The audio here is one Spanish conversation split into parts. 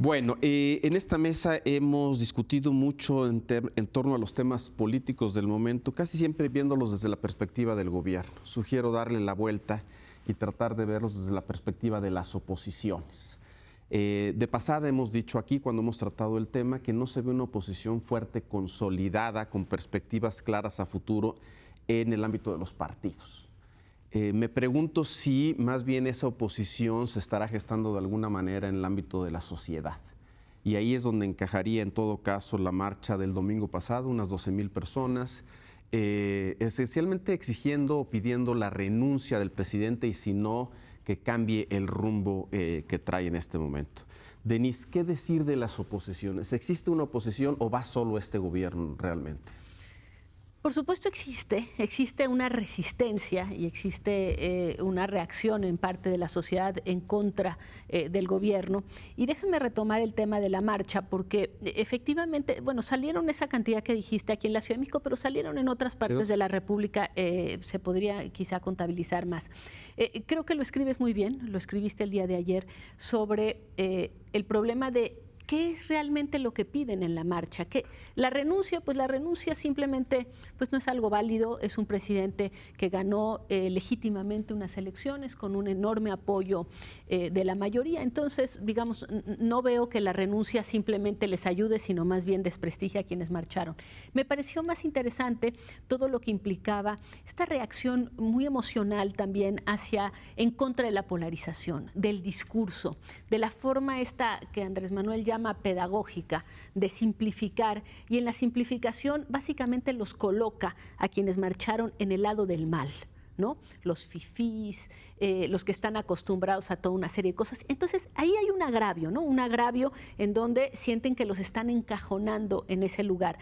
Bueno, en esta mesa hemos discutido mucho en torno a los temas políticos del momento, casi siempre viéndolos desde la perspectiva del gobierno. Sugiero darle la vuelta y tratar de verlos desde la perspectiva de las oposiciones. De pasada hemos dicho aquí, cuando hemos tratado el tema, que no se ve una oposición fuerte, consolidada, con perspectivas claras a futuro en el ámbito de los partidos. Me pregunto si más bien esa oposición se estará gestando de alguna manera en el ámbito de la sociedad. Y ahí es donde encajaría en todo caso la marcha del domingo pasado, unas 12,000 personas, esencialmente exigiendo o pidiendo la renuncia del presidente y si no, que cambie el rumbo que trae en este momento. Denise, ¿qué decir de las oposiciones? ¿Existe una oposición o va solo este gobierno realmente? Por supuesto existe una resistencia y existe una reacción en parte de la sociedad en contra del gobierno. Y déjame retomar el tema de la marcha, porque efectivamente, bueno, salieron esa cantidad que dijiste aquí en la Ciudad de México, pero salieron en otras partes de la República, se podría quizá contabilizar más. Creo que lo escribes muy bien, lo escribiste el día de ayer, sobre el problema de ¿qué es realmente lo que piden en la marcha? ¿Qué? La renuncia, pues la renuncia simplemente pues no es algo válido, es un presidente que ganó legítimamente unas elecciones con un enorme apoyo de la mayoría. Entonces, digamos, no veo que la renuncia simplemente les ayude, sino más bien desprestigia a quienes marcharon. Me pareció más interesante todo lo que implicaba esta reacción muy emocional también en contra de la polarización, del discurso, de la forma esta que Andrés Manuel llama pedagógica, de simplificar, y en la simplificación básicamente los coloca a quienes marcharon en el lado del mal, ¿no? Los fifís, los que están acostumbrados a toda una serie de cosas. Entonces ahí hay un agravio, ¿no? Un agravio en donde sienten que los están encajonando en ese lugar.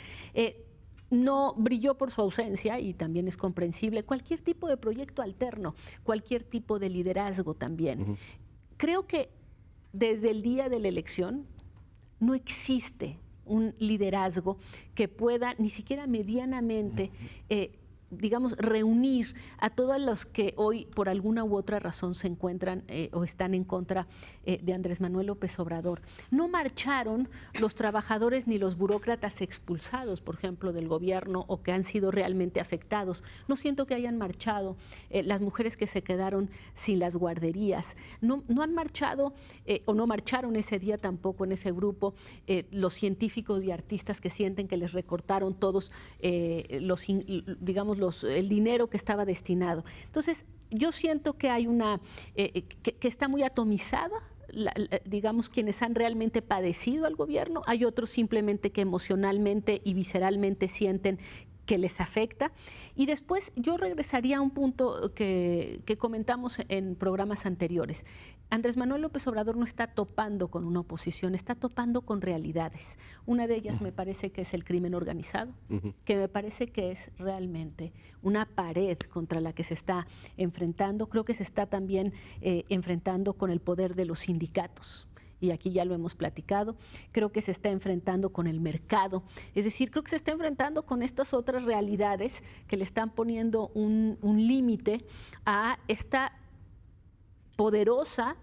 No brilló por su ausencia, y también es comprensible, cualquier tipo de proyecto alterno, cualquier tipo de liderazgo también. Creo que desde el día de la elección no existe un liderazgo que pueda ni siquiera medianamente digamos, reunir a todos los que hoy por alguna u otra razón se encuentran o están en contra de Andrés Manuel López Obrador. No marcharon los trabajadores ni los burócratas expulsados, por ejemplo, del gobierno o que han sido realmente afectados. No siento que hayan marchado las mujeres que se quedaron sin las guarderías. No han marchado o no marcharon ese día tampoco en ese grupo los científicos y artistas que sienten que les recortaron todos el dinero que estaba destinado. Entonces, yo siento que hay que está muy atomizada, digamos, quienes han realmente padecido al gobierno. Hay otros simplemente que emocionalmente y visceralmente sienten que les afecta. Y después yo regresaría a un punto que comentamos en programas anteriores. Andrés Manuel López Obrador no está topando con una oposición, está topando con realidades. Una de ellas me parece que es el crimen organizado, que me parece que es realmente una pared contra la que se está enfrentando. Creo que se está también enfrentando con el poder de los sindicatos. Y aquí ya lo hemos platicado. Creo que se está enfrentando con el mercado, es decir, creo que se está enfrentando con estas otras realidades que le están poniendo un límite a esta poderosa,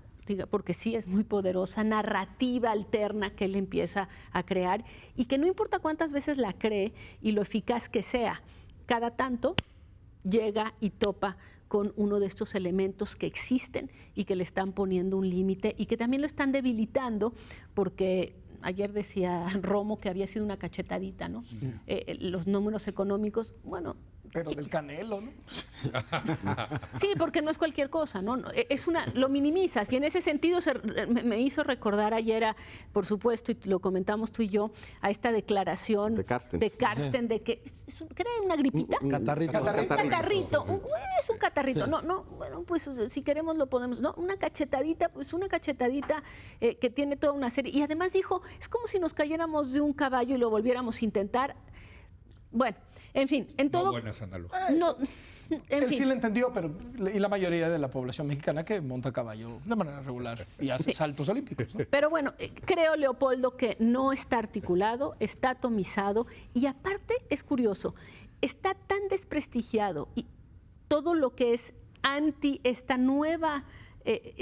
porque sí es muy poderosa, narrativa alterna que él empieza a crear, y que no importa cuántas veces la cree y lo eficaz que sea, cada tanto llega y topa con uno de estos elementos que existen y que le están poniendo un límite y que también lo están debilitando, porque ayer decía Romo que había sido una cachetadita, ¿no? Los números económicos, bueno... Pero del Canelo, ¿no? Sí, porque no es cualquier cosa, ¿no? Lo minimizas, y en ese sentido me hizo recordar ayer, por supuesto, y lo comentamos tú y yo, a esta declaración de Carsten, de que era una gripita. Un catarrito. Es un catarrito. No, bueno, pues si queremos lo podemos. No, una cachetadita, pues una cachetadita que tiene toda una serie. Y además dijo, es como si nos cayéramos de un caballo y lo volviéramos a intentar. Bueno, en fin, en todo... No buenas analogías. No, Él sí lo entendió, pero y la mayoría de la población mexicana que monta caballo de manera regular y hace saltos olímpicos, ¿no? Pero bueno, creo, Leopoldo, que no está articulado, está atomizado, y aparte es curioso, está tan desprestigiado y todo lo que es anti esta nueva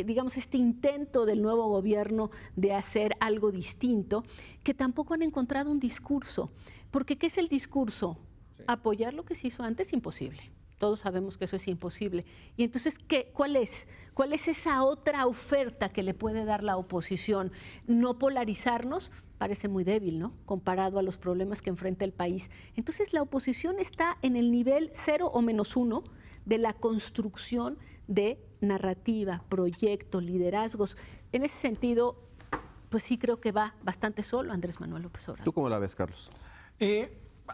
digamos, este intento del nuevo gobierno de hacer algo distinto, que tampoco han encontrado un discurso. Porque ¿qué es el discurso? Sí. Apoyar lo que se hizo antes, imposible. Todos sabemos que eso es imposible. Y entonces, ¿cuál es? ¿Cuál es esa otra oferta que le puede dar la oposición? No polarizarnos parece muy débil, ¿no? Comparado a los problemas que enfrenta el país. Entonces, la oposición está en el nivel 0 o -1 de la construcción de narrativa, proyectos, liderazgos. En ese sentido, pues sí creo que va bastante solo Andrés Manuel López Obrador. ¿Tú cómo la ves, Carlos?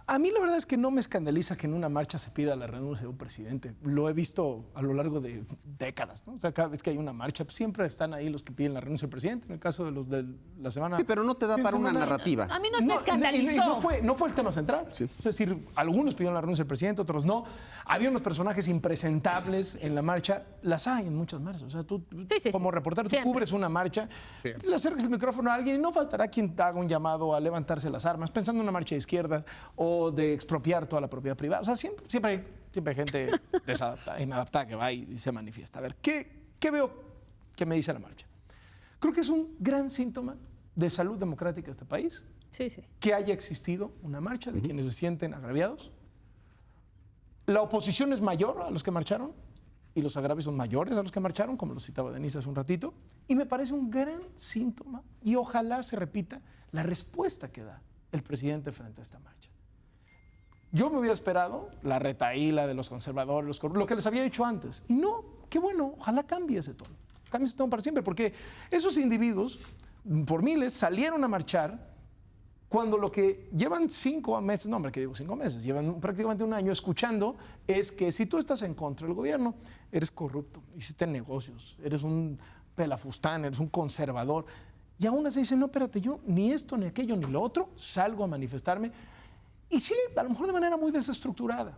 A mí la verdad es que no me escandaliza que en una marcha se pida la renuncia de un presidente. Lo he visto a lo largo de décadas, ¿no? O sea, cada vez que hay una marcha, pues siempre están ahí los que piden la renuncia del presidente. En el caso de los de la semana... Sí, pero no te da para una narrativa. A mí no me escandalizó. No fue el tema central. Sí. Es decir, algunos pidieron la renuncia del presidente, otros no. Había unos personajes impresentables en la marcha. Las hay en muchas marchas. O sea, tú como reportero, tú cubres una marcha, le acercas el micrófono a alguien y no faltará quien te haga un llamado a levantarse las armas, pensando en una marcha de izquierda o de expropiar toda la propiedad privada. O sea, siempre hay gente desadaptada, inadaptada que va y se manifiesta. A ver, ¿qué veo que me dice la marcha? Creo que es un gran síntoma de salud democrática de este país que haya existido una marcha de quienes se sienten agraviados. La oposición es mayor a los que marcharon y los agravios son mayores a los que marcharon, como lo citaba Denise hace un ratito, y me parece un gran síntoma y ojalá se repita la respuesta que da el presidente frente a esta marcha. Yo me hubiera esperado la retahíla de los conservadores, lo que les había dicho antes. Y no, qué bueno, ojalá cambie ese tono. Cambie ese tono para siempre, porque esos individuos, por miles, salieron a marchar cuando lo que llevan 5 meses, no hombre, que digo 5 meses, llevan prácticamente un año escuchando es que si tú estás en contra del gobierno, eres corrupto, hiciste negocios, eres un pelafustán, eres un conservador. Y aún así dicen, no, espérate, yo ni esto, ni aquello, ni lo otro, salgo a manifestarme. Y sí, a lo mejor de manera muy desestructurada,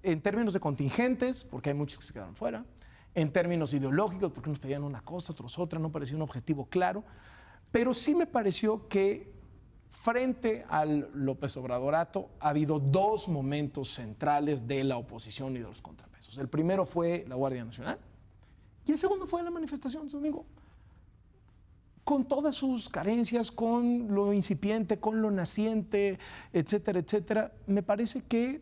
en términos de contingentes, porque hay muchos que se quedaron fuera, en términos ideológicos, porque unos pedían una cosa, otros otra, no parecía un objetivo claro, pero sí me pareció que frente al López Obradorato ha habido 2 momentos centrales de la oposición y de los contrapesos. El primero fue la Guardia Nacional y el segundo fue la manifestación de domingo. Con todas sus carencias, con lo incipiente, con lo naciente, etcétera, etcétera, me parece que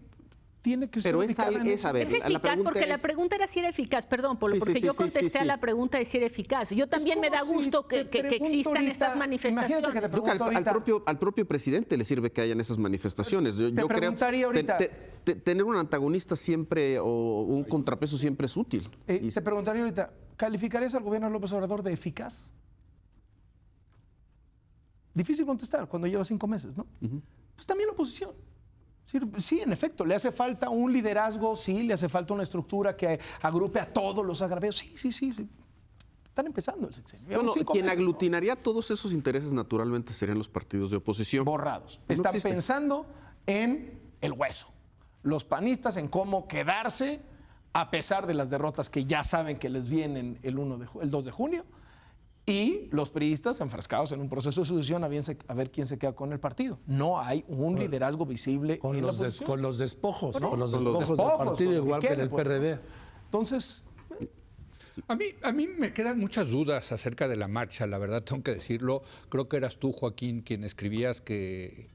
tiene que ser... Pero es eficaz, porque la pregunta era si era eficaz, perdón, Polo, porque yo contesté a la pregunta de si era eficaz. Yo también me da gusto que existan estas manifestaciones. Imagínate que te pregunto ahorita... Al propio presidente le sirve que hayan esas manifestaciones. Yo preguntaría ahorita... Tener un antagonista siempre o un contrapeso siempre es útil. Te preguntaría ahorita, ¿calificarías al gobierno de López Obrador de eficaz? Difícil contestar cuando lleva 5 meses, ¿no? Pues también la oposición. Sí, en efecto, le hace falta un liderazgo, sí, le hace falta una estructura que agrupe a todos los agraviados. Sí. Están empezando el sexenio. Bueno, quien aglutinaría todos esos intereses naturalmente serían los partidos de oposición. Borrados. Están pensando en el hueso. Los panistas en cómo quedarse a pesar de las derrotas que ya saben que les vienen el 2 de junio. Y los priistas enfrascados en un proceso de sucesión a ver quién se queda con el partido. No hay un liderazgo visible con los despojos, ¿no? Con los despojos del partido, partido, igual que en el PRD. Entonces... A mí me quedan muchas dudas acerca de la marcha, la verdad tengo que decirlo. Creo que eras tú, Joaquín, quien escribías que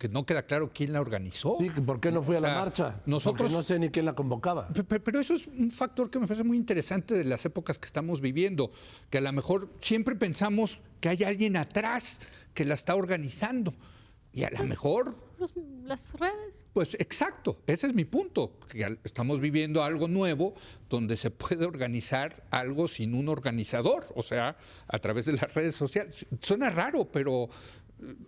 no queda claro quién la organizó. Sí, ¿por qué no fui a la marcha? Porque no sé ni quién la convocaba. Pero eso es un factor que me parece muy interesante de las épocas que estamos viviendo, que a lo mejor siempre pensamos que hay alguien atrás que la está organizando. Y a lo mejor... Las redes. Pues exacto, ese es mi punto, que estamos viviendo algo nuevo donde se puede organizar algo sin un organizador, o sea, a través de las redes sociales. Suena raro, pero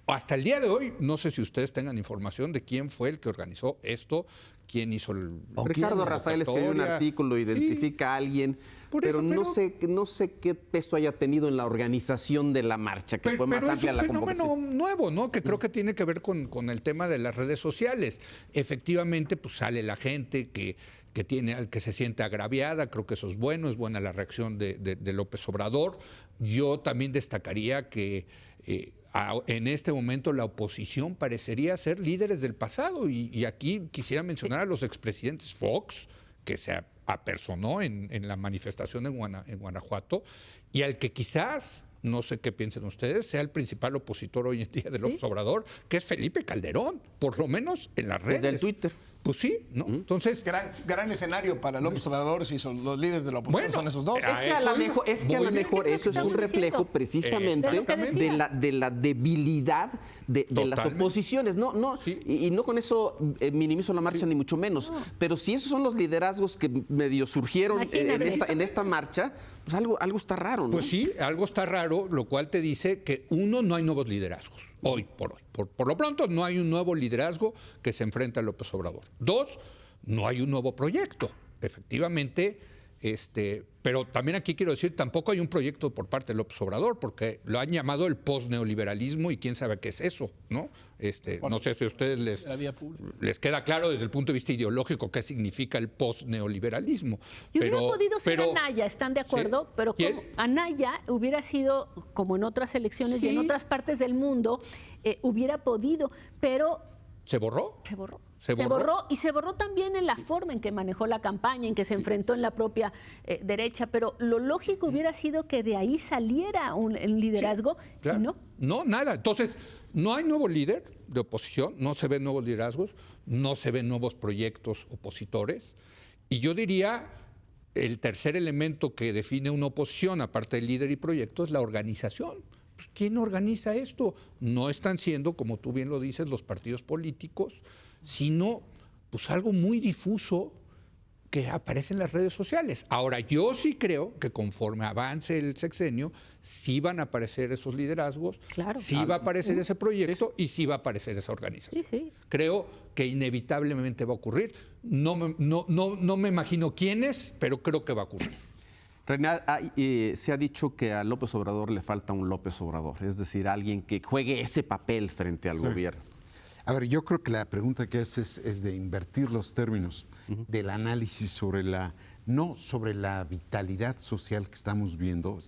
hasta el día de hoy, no sé si ustedes tengan información de quién fue el que organizó esto, quién hizo el... Ricardo Rafael escribió un artículo, identifica a alguien, pero no sé qué peso haya tenido en la organización de la marcha, que fue más amplia la convocatoria. Es un fenómeno nuevo, ¿no? Que creo que tiene que ver con el tema de las redes sociales. Efectivamente, pues sale la gente que se siente agraviada, creo que eso es bueno, es buena la reacción de López Obrador. Yo también destacaría que en este momento la oposición parecería ser líderes del pasado y aquí quisiera mencionar a los expresidentes Fox, que se apersonó en la manifestación en Guanajuato y al que quizás, no sé qué piensen ustedes, sea el principal opositor hoy en día de López Obrador, que es Felipe Calderón, por lo menos en las redes. Desde el Twitter. Pues sí, ¿no? Entonces... Gran escenario para López Obrador si son los líderes de la oposición, son esos dos. Es que a lo mejor eso es un reflejo precisamente de la debilidad de las oposiciones. Y no con eso minimizo la marcha ni mucho menos. Pero si esos son los liderazgos que medio surgieron en esta marcha, pues algo está raro, ¿no? Pues sí, algo está raro, lo cual te dice que uno, no hay nuevos liderazgos, hoy por hoy. Por lo pronto no hay un nuevo liderazgo que se enfrenta a López Obrador. Dos, no hay un nuevo proyecto. Efectivamente, pero también aquí quiero decir, tampoco hay un proyecto por parte de López Obrador, porque lo han llamado el postneoliberalismo y quién sabe qué es eso, ¿no? No sé si a ustedes les queda claro desde el punto de vista ideológico qué significa el postneoliberalismo. Y hubiera podido ser Anaya, ¿están de acuerdo? ¿Sí? Pero como Anaya hubiera sido, como en otras elecciones y en otras partes del mundo, hubiera podido, pero... ¿Se borró? Se borró y se borró también en la forma en que manejó la campaña, en que se enfrentó en la propia derecha, pero lo lógico hubiera sido que de ahí saliera un liderazgo, claro. Y no. No, nada. Entonces, no hay nuevo líder de oposición, no se ven nuevos liderazgos, no se ven nuevos proyectos opositores, y yo diría, el tercer elemento que define una oposición, aparte del líder y proyecto, es la organización. Pues, ¿quién organiza esto? No están siendo, como tú bien lo dices, los partidos políticos, sino pues algo muy difuso que aparece en las redes sociales. Ahora, yo sí creo que conforme avance el sexenio, sí van a aparecer esos liderazgos, sí va a aparecer ese proyecto y sí va a aparecer esa organización. Sí. Creo que inevitablemente va a ocurrir. No me imagino quiénes, pero creo que va a ocurrir. René, se ha dicho que a López Obrador le falta un López Obrador, es decir, alguien que juegue ese papel frente al gobierno. A ver, yo creo que la pregunta que haces es de invertir los términos del análisis sobre sobre la vitalidad social que estamos viendo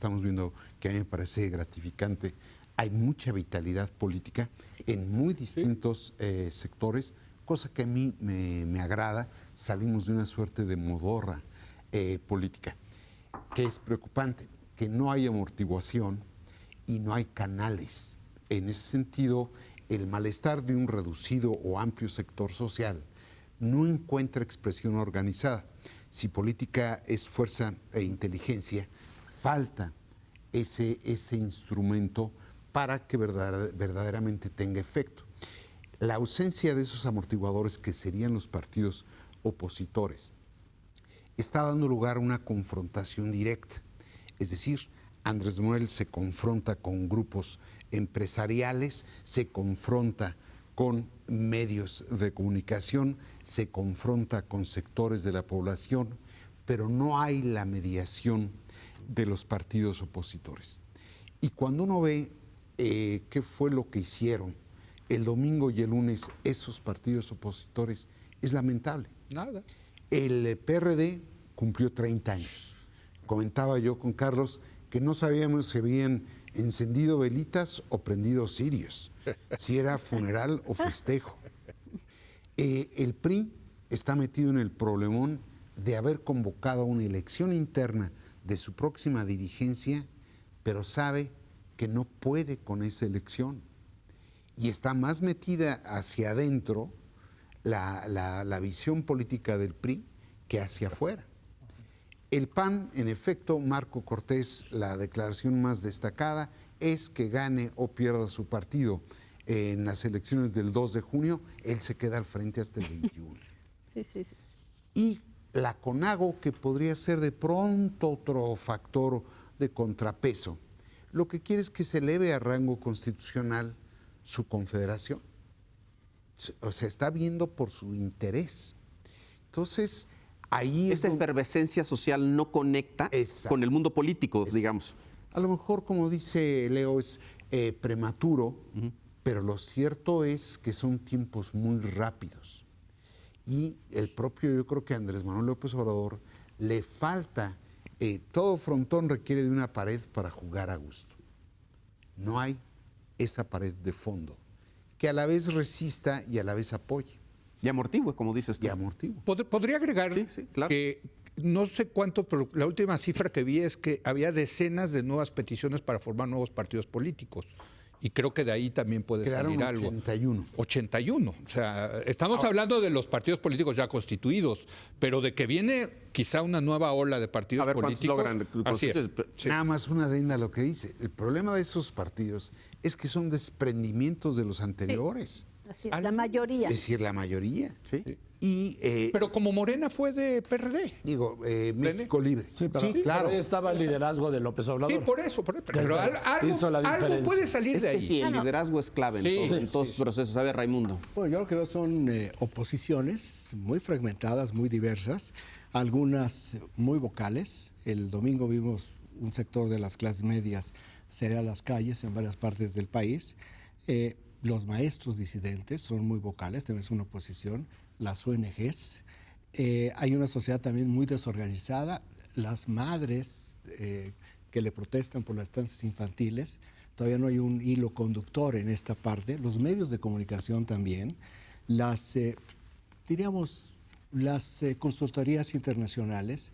que a mí me parece gratificante. Hay mucha vitalidad política en muy distintos sectores, cosa que a mí me agrada. Salimos de una suerte de modorra política, que es preocupante, que no hay amortiguación y no hay canales. En ese sentido, el malestar de un reducido o amplio sector social no encuentra expresión organizada. Si política es fuerza e inteligencia, falta ese instrumento para que verdaderamente tenga efecto. La ausencia de esos amortiguadores que serían los partidos opositores está dando lugar a una confrontación directa. Es decir, Andrés Manuel se confronta con grupos empresariales, se confronta con medios de comunicación, se confronta con sectores de la población, pero no hay la mediación de los partidos opositores. Y cuando uno ve qué fue lo que hicieron el domingo y el lunes esos partidos opositores, es lamentable. Nada. El PRD cumplió 30 años. Comentaba yo con Carlos que no sabíamos si habían encendido velitas o prendido cirios, si era funeral o festejo. El PRI está metido en el problemón de haber convocado una elección interna de su próxima dirigencia, pero sabe que no puede con esa elección y está más metida hacia adentro la visión política del PRI que hacia afuera. El PAN, en efecto, Marco Cortés, la declaración más destacada es que gane o pierda su partido en las elecciones del 2 de junio, él se queda al frente hasta el 21. Sí. Y la CONAGO, que podría ser de pronto otro factor de contrapeso, lo que quiere es que se eleve a rango constitucional su confederación. O sea, está viendo por su interés. Entonces, ahí esa efervescencia social no conecta con el mundo político, digamos. A lo mejor, como dice Leo, es prematuro, pero lo cierto es que son tiempos muy rápidos. Y yo creo que a Andrés Manuel López Obrador le falta, todo frontón requiere de una pared para jugar a gusto. No hay esa pared de fondo, que a la vez resista y a la vez apoye. Y amortigue, como dices tú. Y amortigue. Podría agregar sí, claro, que no sé cuánto, pero la última cifra que vi es que había decenas de nuevas peticiones para formar nuevos partidos políticos. Y creo que de ahí también puede salir algo. 81. 81. O sea, estamos hablando de los partidos políticos ya constituidos, pero de que viene quizá una nueva ola de partidos políticos. Así es. Sí. Nada más una adenda a lo que dice. El problema de esos partidos es que son desprendimientos de los anteriores. Sí. Así es, la mayoría. Es decir, la mayoría. Sí. Pero como Morena fue de PRD. Digo, México Libre. Sí, claro. Ahí estaba el liderazgo de López Obrador. Sí, por eso. Pero algo puede salir de ahí. Sí, el liderazgo es clave en todos los procesos. A ver, Raimundo. Bueno, yo lo que veo son oposiciones muy fragmentadas, muy diversas, algunas muy vocales. El domingo vimos un sector de las clases medias salir a las calles en varias partes del país. Los maestros disidentes son muy vocales, también es una oposición. Las ONGs. Hay una sociedad también muy desorganizada. Las madres que le protestan por las estancias infantiles, todavía no hay un hilo conductor en esta parte. Los medios de comunicación también. Las consultorías internacionales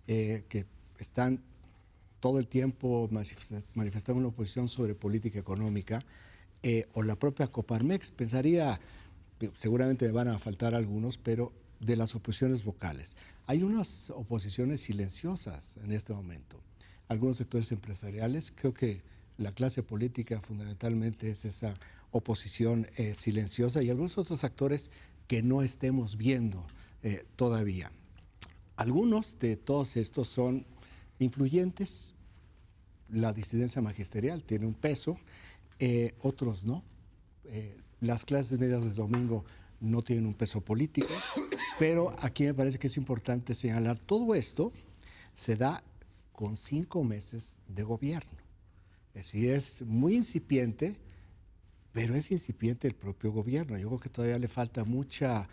que están todo el tiempo manifestando una oposición sobre política económica, o la propia Coparmex. Pensaría, seguramente me van a faltar algunos, pero de las oposiciones vocales. Hay unas oposiciones silenciosas en este momento. Algunos sectores empresariales, creo que la clase política fundamentalmente es esa oposición silenciosa, y algunos otros actores que no estemos viendo todavía. Algunos de todos estos son influyentes. La disidencia magisterial tiene un peso, otros no. Las clases medias del domingo no tienen un peso político, pero aquí me parece que es importante señalar, todo esto se da con 5 meses de gobierno. Es decir, es muy incipiente, pero es incipiente el propio gobierno. Yo creo que todavía le falta mucha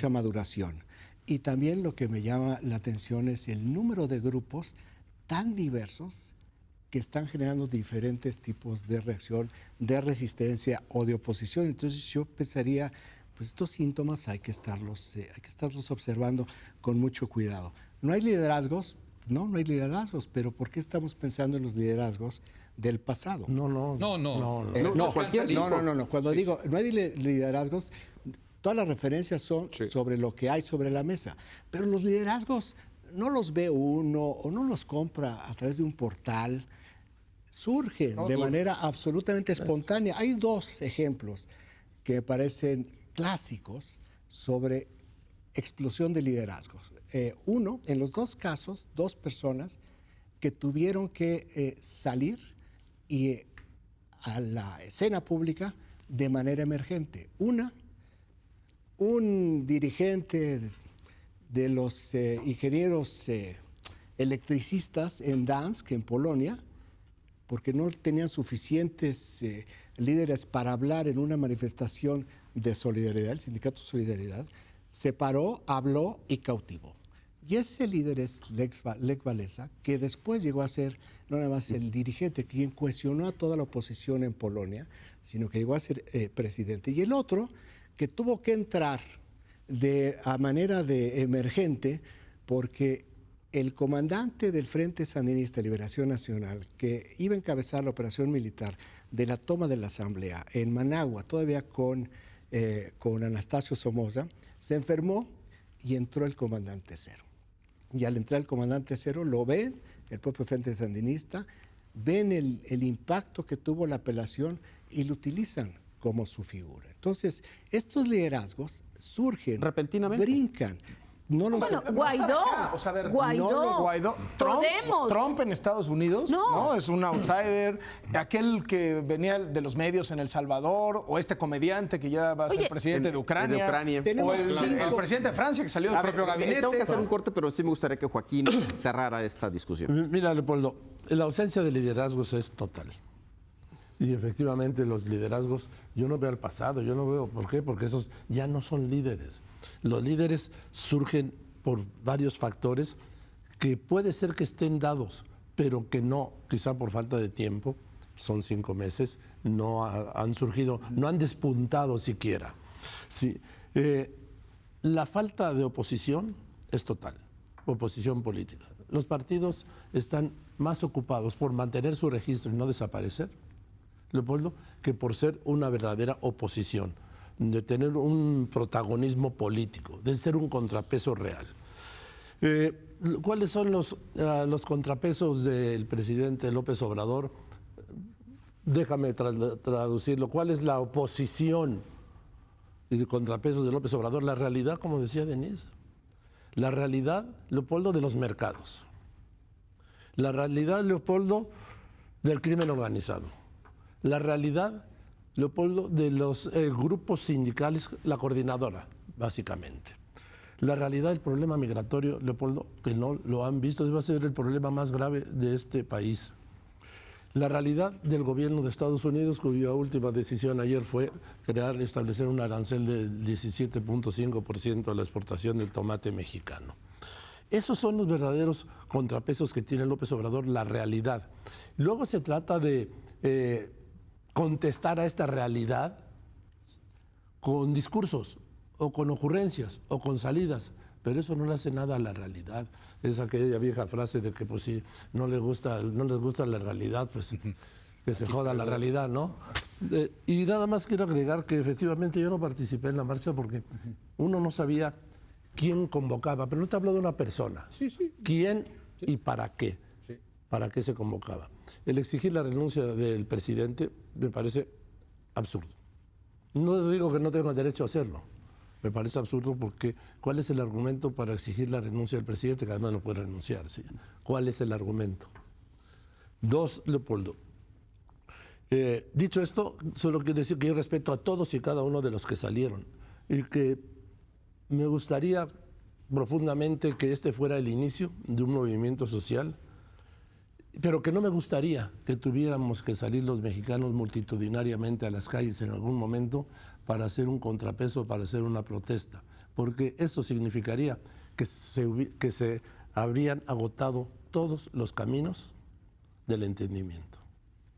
maduración. Y también lo que me llama la atención es el número de grupos tan diversos que están generando diferentes tipos de reacción, de resistencia o de oposición. Entonces yo pensaría, pues estos síntomas hay que estarlos observando con mucho cuidado. No hay liderazgos, no hay liderazgos, pero ¿por qué estamos pensando en los liderazgos del pasado? No. Cuando digo no hay liderazgos, todas las referencias son sobre lo que hay sobre la mesa, pero los liderazgos no los ve uno o no los compra a través de un portal. Surgen de manera absolutamente espontánea. Hay 2 ejemplos que me parecen clásicos sobre explosión de liderazgos. Uno, en los 2 casos, 2 personas que tuvieron que salir a la escena pública de manera emergente. Un dirigente de los ingenieros electricistas en Gdańsk, en Polonia, porque no tenían suficientes líderes para hablar en una manifestación de solidaridad, el Sindicato Solidaridad, se paró, habló y cautivó. Y ese líder es Lech Walesa, que después llegó a ser no nada más el dirigente, quien cohesionó a toda la oposición en Polonia, sino que llegó a ser presidente. Y el otro, que tuvo que entrar a manera de emergente, porque el comandante del Frente Sandinista de Liberación Nacional, que iba a encabezar la operación militar de la toma de la Asamblea en Managua, todavía con Anastasio Somoza, se enfermó y entró el comandante Cero. Y al entrar el comandante Cero, lo ven, el propio Frente Sandinista, ven el impacto que tuvo la apelación y lo utilizan como su figura. Entonces, estos liderazgos surgen, repentinamente, brincan. Guaidó, Trump en Estados Unidos, ¿no? Es un outsider. Aquel que venía de los medios en El Salvador, o este comediante que ya va a ser presidente de Ucrania. O el presidente de Francia que salió del propio gabinete. Tengo que hacer un corte, pero sí me gustaría que Joaquín cerrara esta discusión. Mira, Leopoldo, la ausencia de liderazgos es total. Y efectivamente los liderazgos, yo no veo el pasado, yo no veo, ¿por qué? Porque esos ya no son líderes. Los líderes surgen por varios factores que puede ser que estén dados, pero que no, quizá por falta de tiempo, son 5 meses, no han surgido, no han despuntado siquiera. Sí. La falta de oposición es total. oposición política. Los partidos están más ocupados por mantener su registro y no desaparecer, Leopoldo, que por ser una verdadera oposición, de tener un protagonismo político, de ser un contrapeso real. ¿Cuáles son los contrapesos del presidente López Obrador? Déjame traducirlo. ¿Cuál es la oposición y contrapesos de López Obrador? La realidad, como decía Denise, la realidad, Leopoldo, de los mercados. La realidad, Leopoldo, del crimen organizado. La realidad, Leopoldo, de los grupos sindicales, la coordinadora, básicamente. La realidad del problema migratorio, Leopoldo, que no lo han visto, va a ser el problema más grave de este país. La realidad del gobierno de Estados Unidos, cuya última decisión ayer fue establecer un arancel del 17.5% a la exportación del tomate mexicano. Esos son los verdaderos contrapesos que tiene López Obrador, la realidad. Luego se trata de contestar a esta realidad con discursos, o con ocurrencias, o con salidas, pero eso no le hace nada a la realidad. Es aquella vieja frase de que pues si no les gusta la realidad, pues que se joda la realidad, ¿no? Y nada más quiero agregar que efectivamente yo no participé en la marcha porque uno no sabía quién convocaba, pero no te hablo de una persona. Sí, sí. ¿Quién y para qué? Sí. ¿Para qué se convocaba? El exigir la renuncia del presidente me parece absurdo. No digo que no tenga derecho a hacerlo. Me parece absurdo porque ¿cuál es el argumento para exigir la renuncia del presidente? Que además no puede renunciar. ¿Sí? ¿Cuál es el argumento? Dos, Leopoldo. Dicho esto, solo quiero decir que yo respeto a todos y cada uno de los que salieron y que me gustaría profundamente que este fuera el inicio de un movimiento social, pero que no me gustaría que tuviéramos que salir los mexicanos multitudinariamente a las calles en algún momento para hacer un contrapeso, para hacer una protesta, porque eso significaría que se habrían agotado todos los caminos del entendimiento.